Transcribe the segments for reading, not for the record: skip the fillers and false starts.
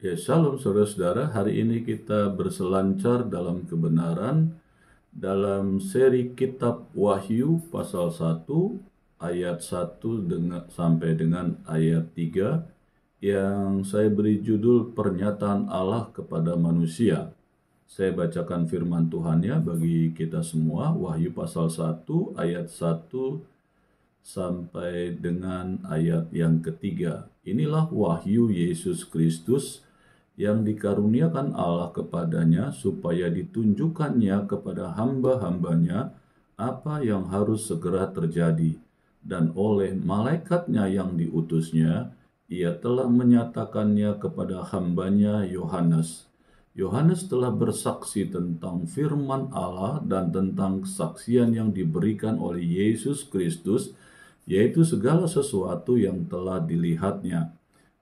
Ya, shalom saudara-saudara. Hari ini kita berselancar dalam kebenaran dalam seri kitab Wahyu pasal 1 ayat 1 sampai dengan ayat 3 yang saya beri judul Pernyataan Allah kepada Manusia. Saya bacakan firman Tuhan ya bagi kita semua. Wahyu pasal 1 ayat 1 sampai dengan ayat yang ketiga. Inilah wahyu Yesus Kristus yang dikaruniakan Allah kepadanya supaya ditunjukkannya kepada hamba-hambanya apa yang harus segera terjadi. Dan oleh malaikatnya yang diutusnya, ia telah menyatakannya kepada hambanya Yohanes. Yohanes telah bersaksi tentang firman Allah dan tentang kesaksian yang diberikan oleh Yesus Kristus, yaitu segala sesuatu yang telah dilihatnya.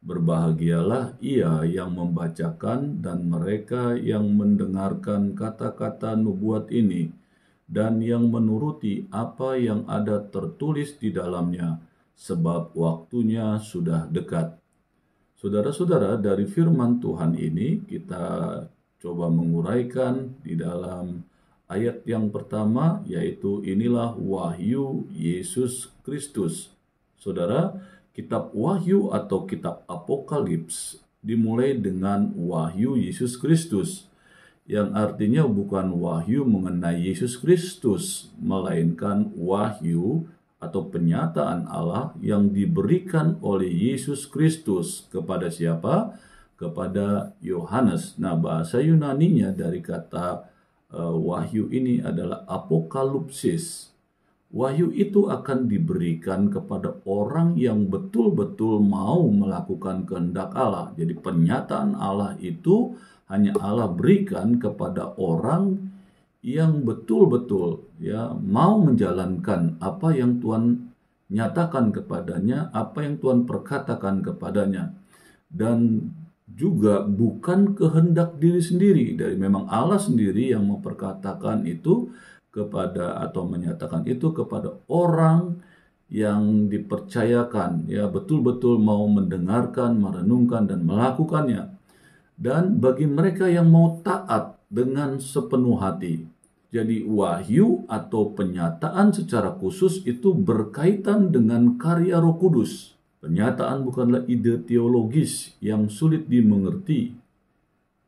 Berbahagialah ia yang membacakan dan mereka yang mendengarkan kata-kata nubuat ini dan yang menuruti apa yang ada tertulis di dalamnya, sebab waktunya sudah dekat. Saudara-saudara, dari firman Tuhan ini kita coba menguraikan di dalam ayat yang pertama, yaitu inilah wahyu Yesus Kristus. Saudara, kitab Wahyu atau kitab Apokalips dimulai dengan wahyu Yesus Kristus, yang artinya bukan wahyu mengenai Yesus Kristus, melainkan wahyu atau penyataan Allah yang diberikan oleh Yesus Kristus kepada siapa? Kepada Yohanes. Nah, bahasa Yunaninya dari kata wahyu ini adalah apokalipsis. Wahyu itu akan diberikan kepada orang yang betul-betul mau melakukan kehendak Allah. Jadi pernyataan Allah itu hanya Allah berikan kepada orang yang betul-betul ya mau menjalankan apa yang Tuhan nyatakan kepadanya, apa yang Tuhan perkatakan kepadanya. Dan juga bukan kehendak diri sendiri, dari memang Allah sendiri yang memperkatakan itu kepada atau menyatakan itu kepada orang yang dipercayakan ya betul-betul mau mendengarkan, merenungkan dan melakukannya. Dan bagi mereka yang mau taat dengan sepenuh hati. Jadi wahyu atau penyataan secara khusus itu berkaitan dengan karya Roh Kudus. Penyataan bukanlah ide teologis yang sulit dimengerti.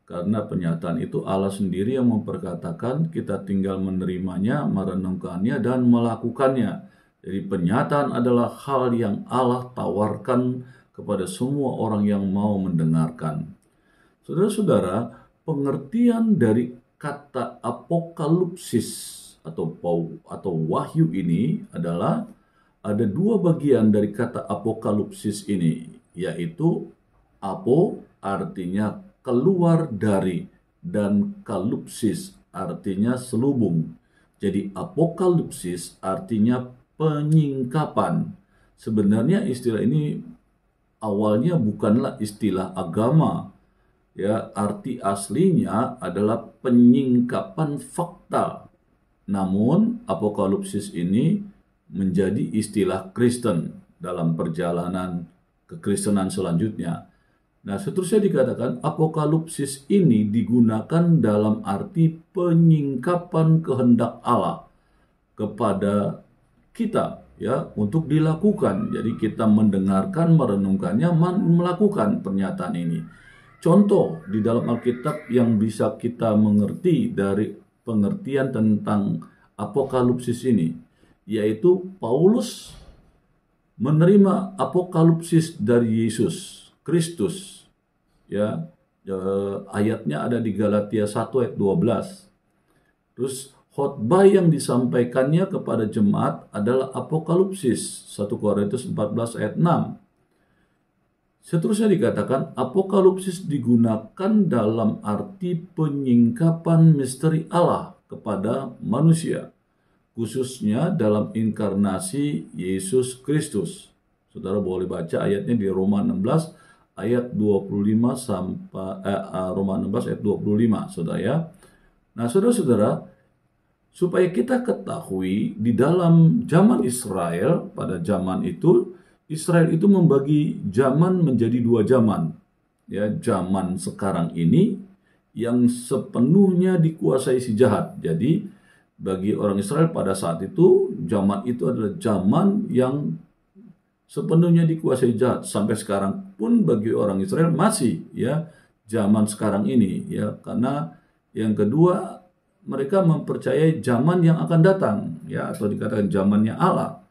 Karena penyataan itu Allah sendiri yang memperkatakan, kita tinggal menerimanya, merenungkannya, dan melakukannya. Jadi penyataan adalah hal yang Allah tawarkan kepada semua orang yang mau mendengarkan. Saudara-saudara, pengertian dari kata apokalipsis atau wahyu ini adalah ada dua bagian dari kata apokalipsis ini, yaitu apo artinya keluar dari dan kalupsis artinya selubung. Jadi apokalipsis artinya penyingkapan. Sebenarnya istilah ini awalnya bukanlah istilah agama. Ya, arti aslinya adalah penyingkapan fakta. Namun apokalipsis ini menjadi istilah Kristen dalam perjalanan kekristenan selanjutnya. Nah, seterusnya dikatakan apokalipsis ini digunakan dalam arti penyingkapan kehendak Allah kepada kita ya untuk dilakukan. Jadi kita mendengarkan, merenungkannya, melakukan pernyataan ini. Contoh di dalam Alkitab yang bisa kita mengerti dari pengertian tentang apokalipsis ini, yaitu Paulus menerima apokalipsis dari Yesus Kristus. Ya, ayatnya ada di Galatia 1 ayat 12. Terus khotbah yang disampaikannya kepada jemaat adalah apokalipsis 1 Korintus 14 ayat 6. Seterusnya dikatakan apokalipsis digunakan dalam arti penyingkapan misteri Allah kepada manusia, khususnya dalam inkarnasi Yesus Kristus. Saudara boleh baca ayatnya di Roma 16 ayat 25 sampai Roma 16 ayat 25, Saudara ya. Nah, saudara-saudara, supaya kita ketahui di dalam zaman Israel, pada zaman itu Israel itu membagi zaman menjadi dua zaman. ya, zaman sekarang ini yang sepenuhnya dikuasai si jahat. Jadi bagi orang Israel pada saat itu, zaman itu adalah zaman yang sepenuhnya dikuasai jahat. Sampai sekarang pun bagi orang Israel masih, ya, zaman sekarang ini, ya, karena yang kedua mereka mempercayai zaman yang akan datang, ya, atau dikatakan zamannya Allah.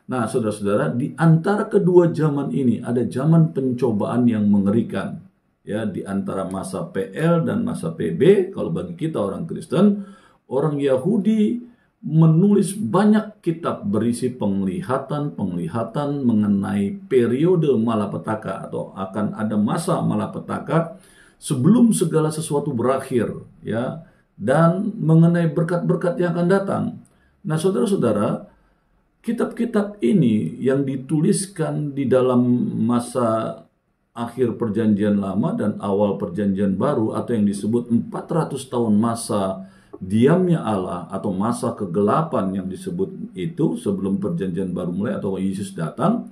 Nah, saudara-saudara, di antara kedua zaman ini ada zaman pencobaan yang mengerikan, ya, di antara masa PL dan masa PB. Kalau bagi kita orang Kristen, orang Yahudi menulis banyak kitab berisi penglihatan mengenai periode malapetaka, atau akan ada masa malapetaka sebelum segala sesuatu berakhir, ya, dan mengenai berkat-berkat yang akan datang. Nah, saudara-saudara, kitab-kitab ini yang dituliskan di dalam masa akhir perjanjian lama dan awal perjanjian baru, atau yang disebut 400 tahun masa diamnya Allah atau masa kegelapan yang disebut itu sebelum perjanjian baru mulai atau Yesus datang.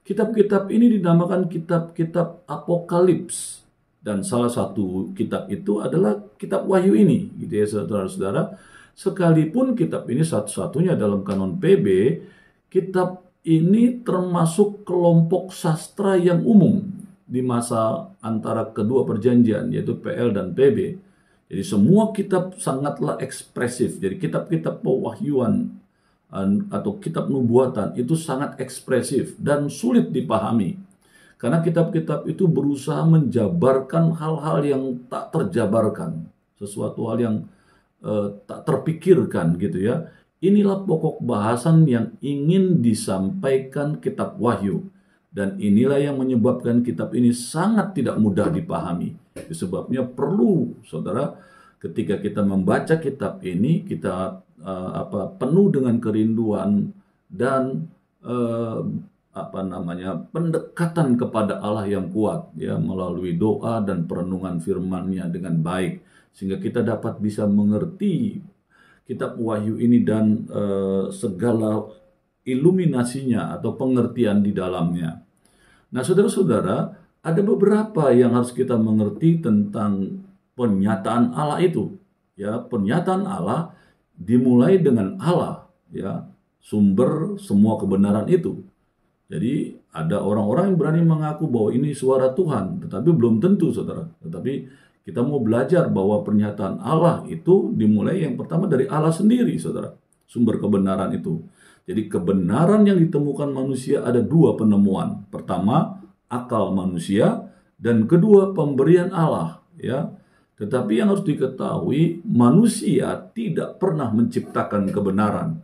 Kitab-kitab ini dinamakan kitab-kitab Apokalips, dan salah satu kitab itu adalah kitab Wahyu ini, gitu ya saudara-saudara. Sekalipun kitab ini satu-satunya dalam kanon PB, kitab ini termasuk kelompok sastra yang umum di masa antara kedua perjanjian, yaitu PL dan PB. Jadi semua kitab sangatlah ekspresif. Jadi kitab-kitab pewahyuan atau kitab nubuatan itu sangat ekspresif dan sulit dipahami. Karena kitab-kitab itu berusaha menjabarkan hal-hal yang tak terjabarkan, sesuatu hal yang tak terpikirkan, gitu ya. Inilah pokok bahasan yang ingin disampaikan kitab Wahyu. Dan inilah yang menyebabkan kitab ini sangat tidak mudah dipahami. Sebabnya perlu, saudara, ketika kita membaca kitab ini, kita penuh dengan kerinduan dan pendekatan kepada Allah yang kuat, ya, melalui doa dan perenungan firman-Nya dengan baik, sehingga kita dapat bisa mengerti kitab Wahyu ini dan segala iluminasinya atau pengertian di dalamnya. Nah, saudara-saudara, ada beberapa yang harus kita mengerti tentang penyataan Allah itu. Ya, penyataan Allah dimulai dengan Allah, ya, sumber semua kebenaran itu. Jadi ada orang-orang yang berani mengaku bahwa ini suara Tuhan, tetapi belum tentu, saudara. Tetapi kita mau belajar bahwa pernyataan Allah itu dimulai yang pertama dari Allah sendiri, saudara. Sumber kebenaran itu. Jadi kebenaran yang ditemukan manusia ada dua penemuan. Pertama, akal manusia, dan kedua, pemberian Allah, ya. Tetapi yang harus diketahui, manusia tidak pernah menciptakan kebenaran.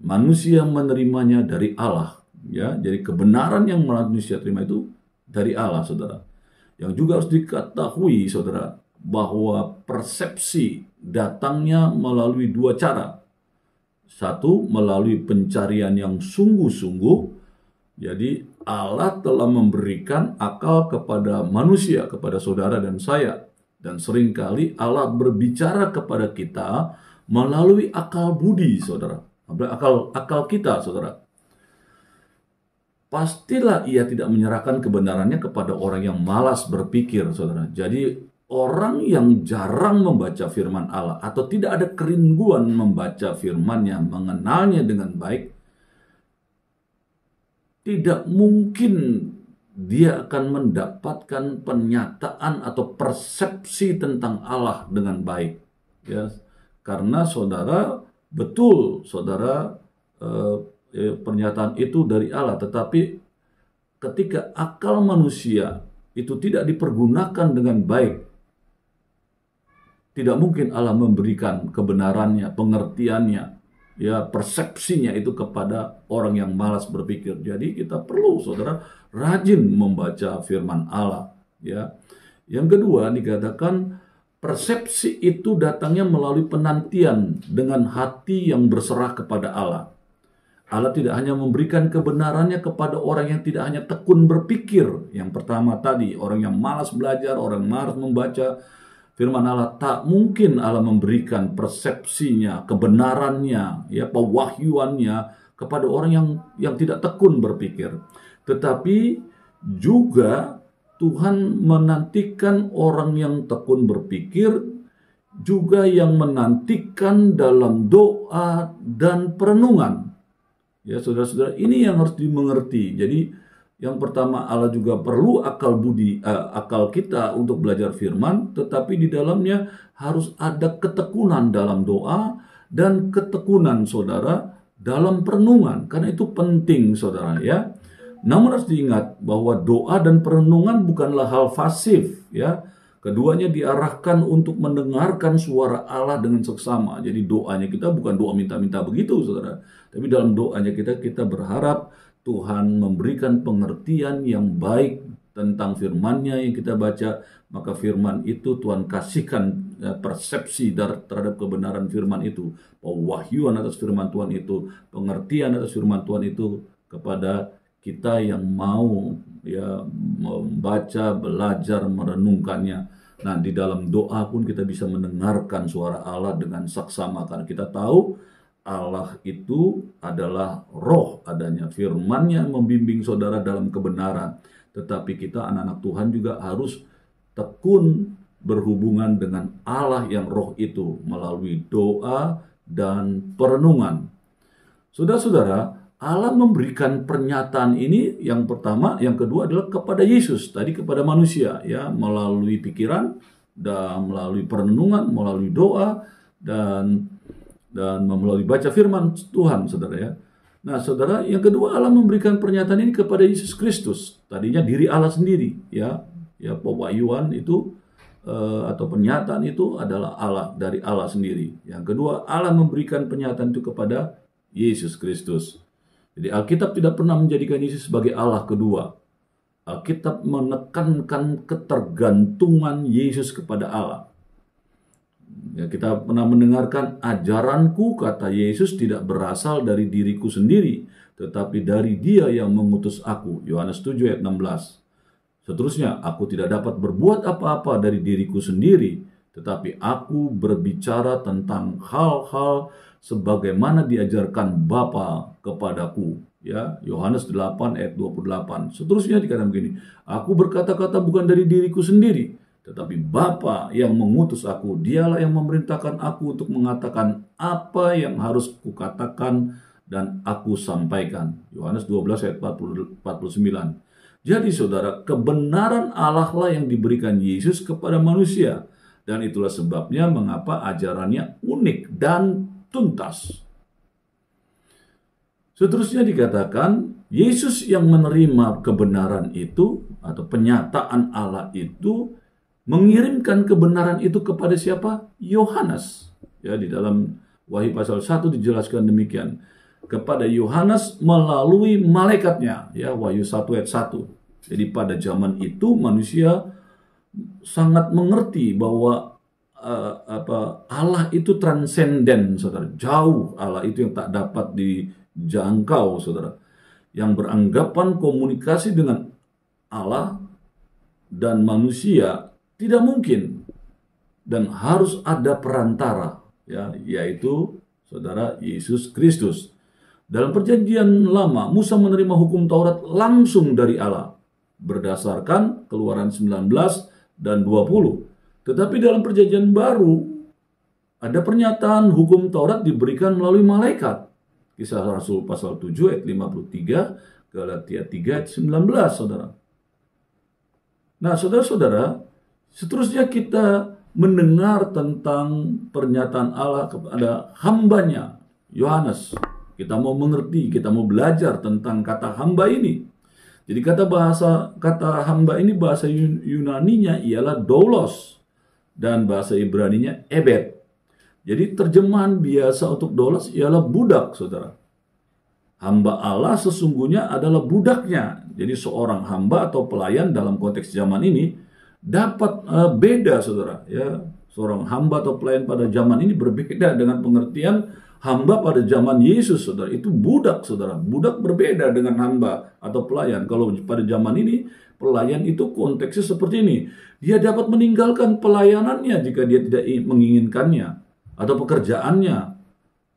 Manusia menerimanya dari Allah, ya. Jadi kebenaran yang manusia terima itu dari Allah, saudara. Yang juga harus diketahui, saudara, bahwa persepsi datangnya melalui dua cara. Satu, melalui pencarian yang sungguh-sungguh. Jadi Allah telah memberikan akal kepada manusia, kepada saudara dan saya. Dan seringkali Allah berbicara kepada kita melalui akal budi, saudara. Akal kita, saudara. Pastilah ia tidak menyerahkan kebenarannya kepada orang yang malas berpikir, saudara. Jadi orang yang jarang membaca firman Allah atau tidak ada kerinduan membaca firman-Nya, mengenalnya dengan baik, tidak mungkin dia akan mendapatkan pernyataan atau persepsi tentang Allah dengan baik, ya. Karena saudara, betul saudara, pernyataan itu dari Allah, tetapi ketika akal manusia itu tidak dipergunakan dengan baik, tidak mungkin Allah memberikan kebenarannya, pengertiannya, ya, persepsinya itu kepada orang yang malas berpikir. Jadi kita perlu, saudara, rajin membaca firman Allah, ya. Yang kedua, dikatakan persepsi itu datangnya melalui penantian dengan hati yang berserah kepada Allah. Allah tidak hanya memberikan kebenarannya kepada orang yang tidak hanya tekun berpikir. Yang pertama tadi, orang yang malas belajar, orang malas membaca firman Allah. Tak mungkin Allah memberikan persepsinya, kebenarannya, ya, pewahyuannya kepada orang yang tidak tekun berpikir. Tetapi juga Tuhan menantikan orang yang tekun berpikir, juga yang menantikan dalam doa dan perenungan. Ya, saudara-saudara, ini yang harus dimengerti. Jadi, yang pertama, Allah juga perlu akal kita untuk belajar firman, tetapi di dalamnya harus ada ketekunan dalam doa dan ketekunan saudara dalam perenungan. Karena itu penting, saudara, ya. Namun harus diingat bahwa doa dan perenungan bukanlah hal pasif, ya. Keduanya diarahkan untuk mendengarkan suara Allah dengan seksama. Jadi doanya kita bukan doa minta-minta begitu, saudara. Tapi dalam doanya kita berharap Tuhan memberikan pengertian yang baik tentang firman-Nya yang kita baca. Maka firman itu Tuhan kasihkan persepsi terhadap kebenaran firman itu. Pewahyuan atas firman Tuhan itu, pengertian atas firman Tuhan itu kepada kita yang mau ya membaca, belajar, merenungkannya. Nah, di dalam doa pun kita bisa mendengarkan suara Allah dengan saksama, karena kita tahu Allah itu adalah roh adanya. Firman-Nya membimbing saudara dalam kebenaran. Tetapi kita anak-anak Tuhan juga harus tekun berhubungan dengan Allah yang roh itu melalui doa dan perenungan. Saudara-saudara, Allah memberikan pernyataan ini yang pertama, yang kedua adalah kepada Yesus, tadi kepada manusia, ya, melalui pikiran dan melalui perenungan, melalui doa dan melalui baca firman Tuhan, saudara, ya. Nah, saudara, yang kedua, Allah memberikan pernyataan ini kepada Yesus Kristus. Tadinya diri Allah sendiri, ya pewahyuan itu atau pernyataan itu adalah Allah, dari Allah sendiri. Yang kedua, Allah memberikan pernyataan itu kepada Yesus Kristus. Jadi Alkitab tidak pernah menjadikan Yesus sebagai Allah kedua. Alkitab menekankan ketergantungan Yesus kepada Allah. Ya, kita pernah mendengarkan, ajaranku, kata Yesus, tidak berasal dari diriku sendiri, tetapi dari Dia yang mengutus aku. Yohanes 7 ayat 16. Seterusnya, aku tidak dapat berbuat apa-apa dari diriku sendiri, tetapi aku berbicara tentang hal-hal sebagaimana diajarkan Bapa kepadaku. Ya, Yohanes 8 ayat 28. Seterusnya dikatakan begini, aku berkata-kata bukan dari diriku sendiri, tetapi Bapa yang mengutus aku, Dialah yang memerintahkan aku untuk mengatakan apa yang harus kukatakan dan aku sampaikan. Yohanes 12 ayat 49. Jadi saudara, kebenaran Allah lah yang diberikan Yesus kepada manusia. Dan itulah sebabnya mengapa ajarannya unik dan tuntas. Seterusnya dikatakan, Yesus yang menerima kebenaran itu, atau penyataan Allah itu, mengirimkan kebenaran itu kepada siapa? Yohanes. Ya, di dalam Wahyu pasal 1 dijelaskan demikian. Kepada Yohanes melalui malaikatnya, ya, Wahyu 1 ayat 1. Jadi pada zaman itu manusia sangat mengerti bahwa Allah itu transenden, saudara. Jauh, Allah itu yang tak dapat dijangkau, saudara. Yang beranggapan komunikasi dengan Allah dan manusia tidak mungkin, dan harus ada perantara, ya, yaitu saudara Yesus Kristus. Dalam perjanjian lama, Musa menerima hukum Taurat langsung dari Allah berdasarkan Keluaran 19 dan 20. Tetapi dalam perjanjian baru ada pernyataan hukum Taurat diberikan melalui malaikat. Kisah Rasul pasal 7 ayat 53, Galatia 3 ayat 19, saudara. Nah, saudara-saudara, seterusnya kita mendengar tentang pernyataan Allah kepada hambanya, Yohanes. Kita mau mengerti, kita mau belajar tentang kata hamba ini. Jadi kata hamba ini bahasa Yunaninya ialah doulos dan bahasa Ibraninya ebed. Jadi terjemahan biasa untuk doulos ialah budak, saudara. Hamba Allah sesungguhnya adalah budaknya. Jadi seorang hamba atau pelayan dalam konteks zaman ini dapat beda, saudara. Ya, seorang hamba atau pelayan pada zaman ini berbeda dengan pengertian hamba pada zaman Yesus, saudara. Itu budak, saudara. Budak berbeda dengan hamba atau pelayan. Kalau pada zaman ini, pelayan itu konteksnya seperti ini. Dia dapat meninggalkan pelayanannya jika dia tidak menginginkannya, atau pekerjaannya.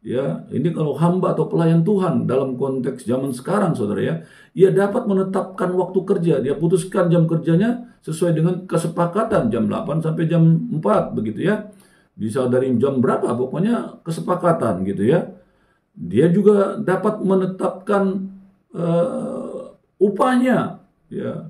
Ya, ini kalau hamba atau pelayan Tuhan dalam konteks zaman sekarang, saudara ya, ia dapat menetapkan waktu kerja. Dia putuskan jam kerjanya sesuai dengan kesepakatan jam 8 sampai jam 4 begitu ya. Bisa dari jam berapa, pokoknya kesepakatan gitu ya. Dia juga dapat menetapkan upahnya ya.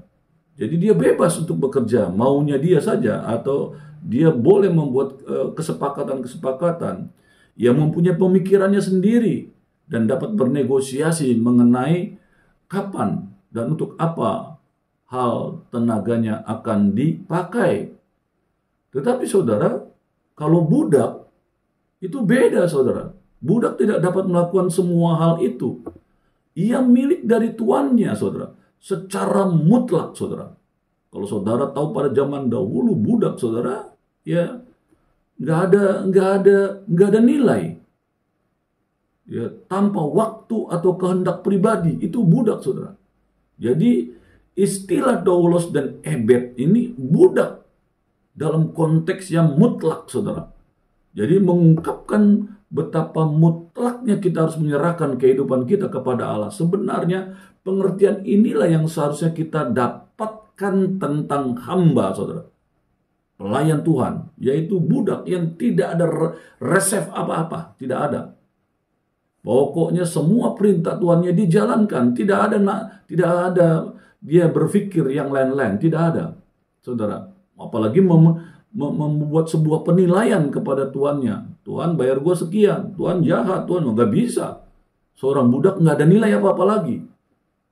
Jadi dia bebas untuk bekerja, maunya dia saja, atau dia boleh membuat kesepakatan-kesepakatan. Ia mempunyai pemikirannya sendiri dan dapat bernegosiasi mengenai kapan dan untuk apa hal tenaganya akan dipakai. Tetapi saudara, kalau budak itu beda, saudara. Budak tidak dapat melakukan semua hal itu. Ia milik dari tuannya, saudara, secara mutlak, saudara. Kalau saudara tahu pada zaman dahulu budak, saudara, ya nggak ada nilai. Ya, tanpa waktu atau kehendak pribadi itu budak, saudara. Jadi istilah doulos dan ebed ini budak dalam konteks yang mutlak, saudara. Jadi mengungkapkan betapa mutlaknya kita harus menyerahkan kehidupan kita kepada Allah. Sebenarnya pengertian inilah yang seharusnya kita dapatkan tentang hamba, saudara. Pelayan Tuhan, yaitu budak yang tidak ada resep apa-apa, tidak ada. Pokoknya semua perintah Tuhannya dijalankan, tidak ada dia berpikir yang lain-lain, tidak ada, saudara. Apalagi membuat sebuah penilaian kepada tuannya. Tuhan bayar gue sekian, Tuhan jahat, Tuhan nggak bisa. Seorang budak nggak ada nilai apa-apa lagi.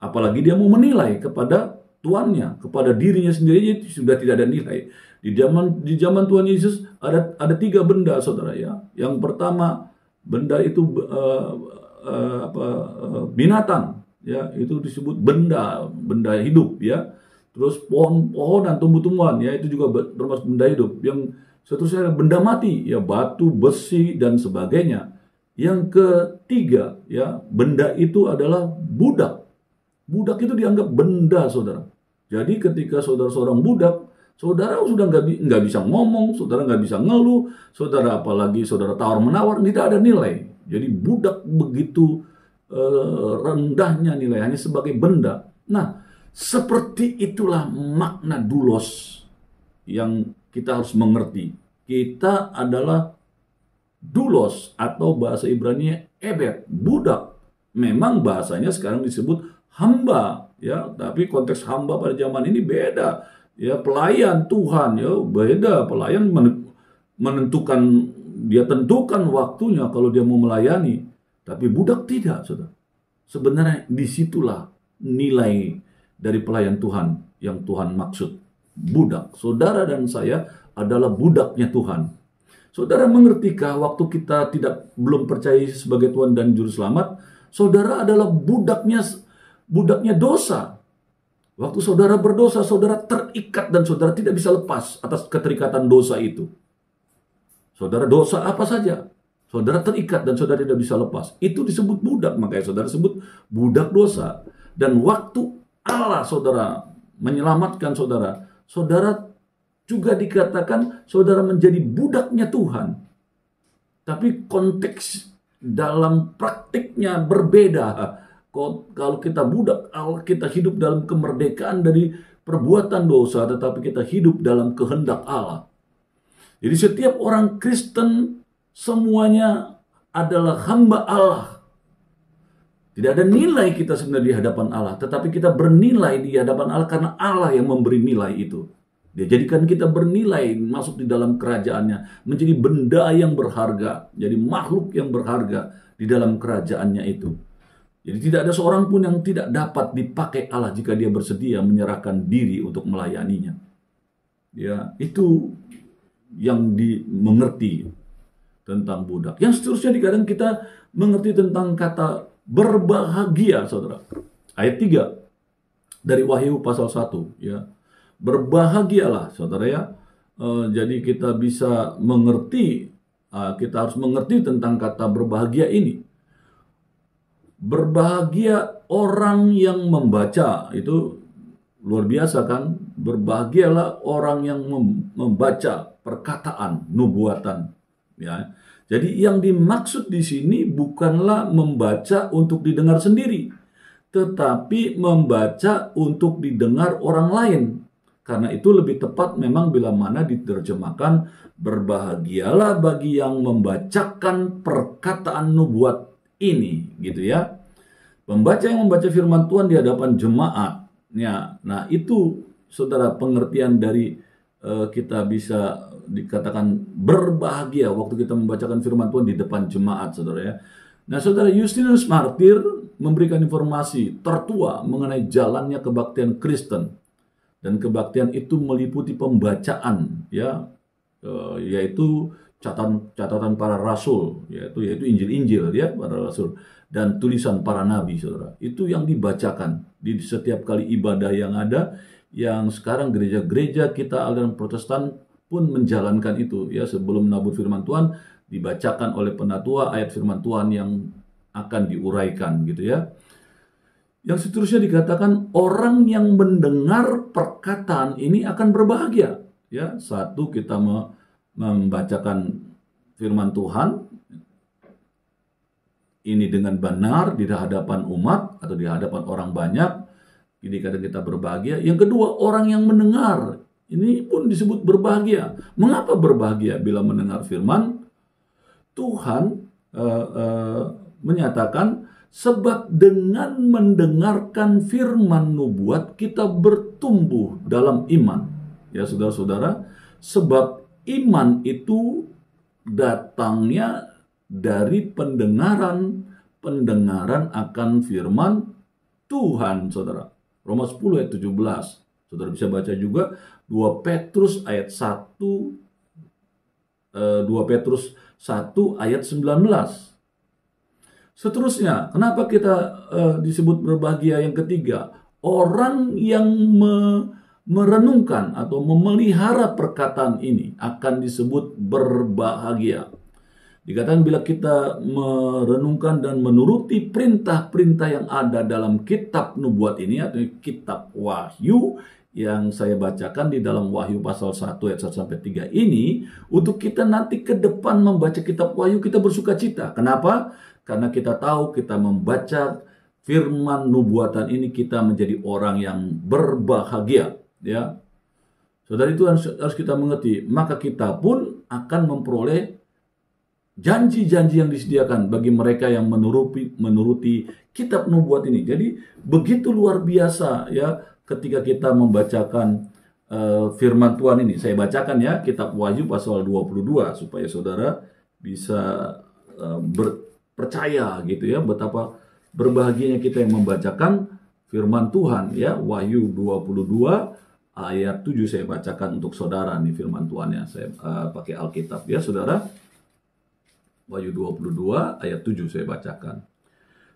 Apalagi dia mau menilai kepada tuannya, kepada dirinya sendiri sudah tidak ada nilai. Di zaman Tuhan Yesus ada 3 benda, saudara ya. Yang pertama benda itu binatang, ya itu disebut benda hidup ya. Terus pohon dan tumbuh-tumbuhan, ya itu juga termasuk benda hidup. Yang seterusnya benda mati, ya batu, besi dan sebagainya. Yang ketiga, ya benda itu adalah budak. Budak itu dianggap benda, saudara. Jadi ketika saudara seorang budak, saudara sudah nggak bisa ngomong, saudara nggak bisa ngeluh, saudara apalagi saudara tawar menawar, tidak ada nilai. Jadi budak begitu rendahnya nilai, hanya sebagai benda. Nah, seperti itulah makna doulos yang kita harus mengerti. Kita adalah doulos atau bahasa Ibrani ebed, budak. Memang bahasanya sekarang disebut hamba, ya, tapi konteks hamba pada zaman ini beda. Ya, pelayan Tuhan, ya beda. Pelayan menentukan, dia tentukan waktunya kalau dia mau melayani. Tapi budak tidak, saudara. Sebenarnya disitulah nilai dari pelayan Tuhan yang Tuhan maksud. Budak. Saudara dan saya adalah budaknya Tuhan. Saudara mengertikah waktu kita belum percaya sebagai Tuhan dan Juru Selamat, saudara adalah budaknya dosa. Waktu saudara berdosa, saudara terikat dan saudara tidak bisa lepas atas keterikatan dosa itu. Saudara dosa apa saja, saudara terikat dan saudara tidak bisa lepas. Itu disebut budak, makanya saudara sebut budak dosa. Dan waktu Allah saudara menyelamatkan saudara, saudara juga dikatakan saudara menjadi budaknya Tuhan. Tapi konteks dalam praktiknya berbeda. Kalau kita budak, kita hidup dalam kemerdekaan dari perbuatan dosa, tetapi kita hidup dalam kehendak Allah. Jadi setiap orang Kristen semuanya adalah hamba Allah. Tidak ada nilai kita sebenarnya di hadapan Allah, tetapi kita bernilai di hadapan Allah karena Allah yang memberi nilai itu. Dia jadikan kita bernilai, masuk di dalam kerajaannya, menjadi benda yang berharga, jadi makhluk yang berharga di dalam kerajaannya itu. Jadi tidak ada seorang pun yang tidak dapat dipakai Allah jika dia bersedia menyerahkan diri untuk melayaninya. Ya, itu yang dimengerti tentang budak. Yang seterusnya kadang kita mengerti tentang kata berbahagia, saudara. Ayat 3 dari Wahyu pasal 1, ya. Berbahagialah, saudara ya. Jadi kita bisa mengerti, kita harus mengerti tentang kata berbahagia ini. Berbahagia orang yang membaca, itu luar biasa kan? Berbahagialah orang yang membaca perkataan nubuatan, ya. Jadi yang dimaksud di sini bukanlah membaca untuk didengar sendiri, tetapi membaca untuk didengar orang lain. Karena itu lebih tepat memang bila mana diterjemahkan, berbahagialah bagi yang membacakan perkataan nubuat ini, gitu ya. Pembaca yang membaca firman Tuhan di hadapan jemaatnya. Nah, itu saudara pengertian dari kita bisa dikatakan berbahagia waktu kita membacakan firman Tuhan di depan jemaat, saudara ya. Nah, saudara, Justinus Martir memberikan informasi tertua mengenai jalannya kebaktian Kristen, dan kebaktian itu meliputi pembacaan, ya, yaitu catatan para rasul, yaitu Injil-Injil, ya, para rasul, dan tulisan para nabi, saudara. Itu yang dibacakan di setiap kali ibadah yang ada, yang sekarang gereja-gereja kita aliran Protestan pun menjalankan itu, ya. Sebelum menabur firman Tuhan, dibacakan oleh penatua ayat firman Tuhan yang akan diuraikan, gitu ya. Yang seterusnya dikatakan orang yang mendengar perkataan ini akan berbahagia, ya. Satu, kita membacakan firman Tuhan ini dengan benar di hadapan umat atau di hadapan orang banyak, jadi kadang kita berbahagia. Yang kedua, orang yang mendengar ini pun disebut berbahagia. Mengapa berbahagia bila mendengar firman? Tuhan menyatakan, sebab dengan mendengarkan firman nubuat kita bertumbuh dalam iman. Ya, saudara-saudara, sebab iman itu datangnya dari pendengaran akan firman Tuhan, saudara. Roma 10 ayat 17. Saudara bisa baca juga 2 Petrus ayat 1, 2 Petrus 1 ayat 19. Seterusnya, kenapa kita disebut berbahagia? Yang ketiga, orang yang merenungkan atau memelihara perkataan ini akan disebut berbahagia. Dikatakan bila kita merenungkan dan menuruti perintah-perintah yang ada dalam kitab nubuat ini atau kitab Wahyu yang saya bacakan di dalam Wahyu pasal 1 ayat 1 sampai 3 ini, untuk kita nanti ke depan membaca kitab Wahyu kita bersuka cita. Kenapa? Karena kita tahu kita membaca firman nubuatan ini kita menjadi orang yang berbahagia, ya. Saudara, itu harus kita mengerti. Maka kita pun akan memperoleh janji-janji yang disediakan bagi mereka yang menuruti kitab nubuat ini. Jadi begitu luar biasa, ya, ketika kita membacakan firman Tuhan ini. Saya bacakan, ya, kitab Wahyu pasal 22 supaya saudara bisa percaya, gitu ya, betapa berbahagianya kita yang membacakan firman Tuhan, ya. Wahyu 22 ayat 7 saya bacakan untuk saudara nih firman Tuhannya. Saya pakai Alkitab, ya, saudara. Wahyu 22 ayat 7 saya bacakan.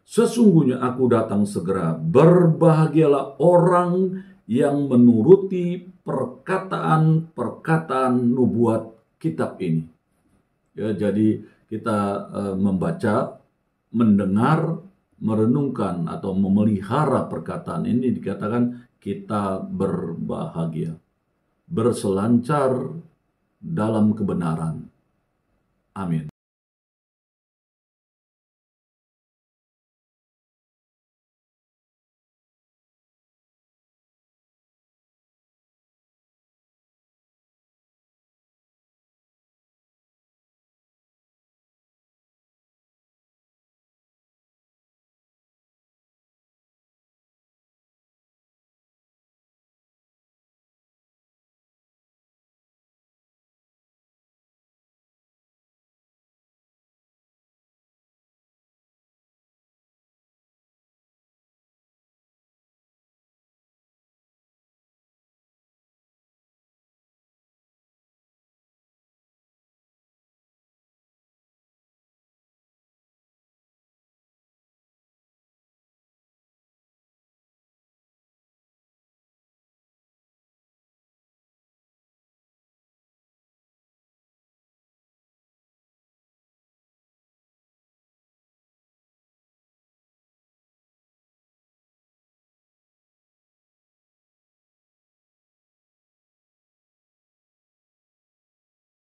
Sesungguhnya aku datang segera, berbahagialah orang yang menuruti perkataan-perkataan nubuat kitab ini. Ya, jadi kita membaca, mendengar, merenungkan atau memelihara perkataan ini, dikatakan kita berbahagia, berselancar dalam kebenaran. Amin.